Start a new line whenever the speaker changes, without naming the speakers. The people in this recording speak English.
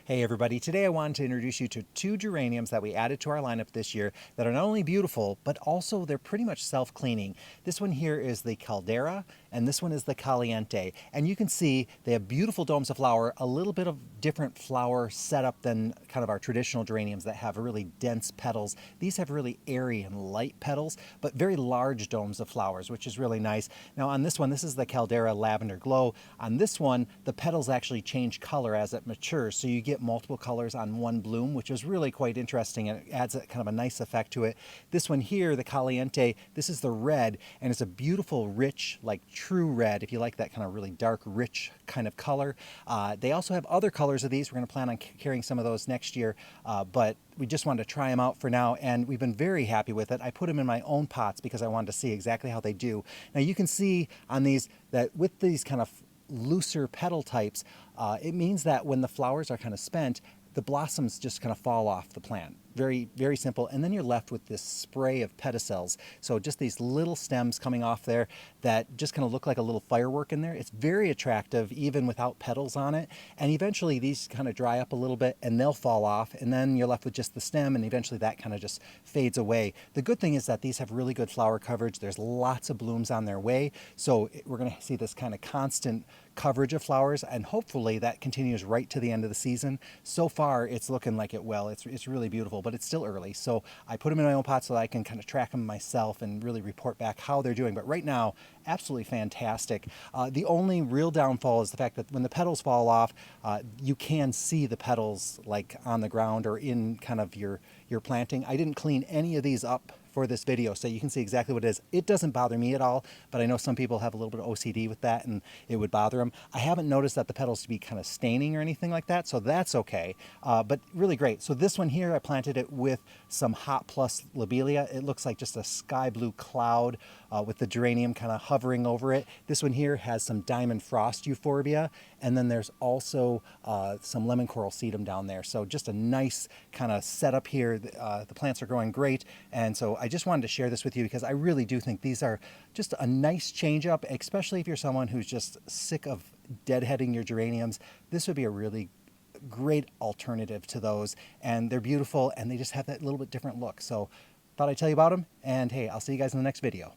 Hey everybody, today I wanted to introduce you to two geraniums that we added to our lineup this year that are not only beautiful, but also they're pretty much self-cleaning. This one here is the Caldera, and this one is the Caliente. And you can see they have beautiful domes of flower, a little bit of different flower setup than kind of our traditional geraniums that have really dense petals. These have really airy and light petals, but very large domes of flowers, which is really nice. Now on this one, this is the Caldera Lavender Glow. On this one, the petals actually change color as it matures, so you get multiple colors on one bloom, which is really quite interesting, and it adds a kind of a nice effect to it. This one here, the Caliente, this is the red, and it's a beautiful, rich, like true red, if you like that kind of really dark, rich kind of color. They also have other colors of these. We're going to plan on carrying some of those next year, but we just wanted to try them out for now, and we've been very happy with it. I put them in my own pots because I wanted to see exactly how they do. Now you can see on these that with these kind of looser petal types, it means that when the flowers are kind of spent, the blossoms just kind of fall off the plant. Very, very simple. And then you're left with this spray of pedicels. So just these little stems coming off there that just kind of look like a little firework in there. It's very attractive even without petals on it. And eventually these kind of dry up a little bit and they'll fall off, and then you're left with just the stem, and eventually that kind of just fades away. The good thing is that these have really good flower coverage. There's lots of blooms on their way. So we're going to see this kind of constant coverage of flowers, and hopefully that continues right to the end of the season. So far it's looking like it will. It's really beautiful, but it's still early. So I put them in my own pot so that I can kind of track them myself and really report back how they're doing. But right now, absolutely fantastic. The only real downfall is the fact that when the petals fall off, you can see the petals like on the ground or in kind of your planting. I didn't clean any of these up for this video, so you can see exactly what it is. It doesn't bother me at all, but I know some people have a little bit of OCD with that and it would bother them. I haven't noticed that the petals to be kind of staining or anything like that, so that's okay, but really great. So this one here, I planted it with some Hot Plus lobelia. It looks like just a sky blue cloud with the geranium kind of hovering over it. This one here has some diamond frost euphorbia, and then there's also some lemon coral sedum down there. So just a nice kind of setup here. The plants are growing great, and so I just wanted to share this with you because I really do think these are just a nice change up, especially if you're someone who's just sick of deadheading your geraniums. This would be a really great alternative to those, and they're beautiful and they just have that little bit different look. So thought I'd tell you about them, and hey, I'll see you guys in the next video.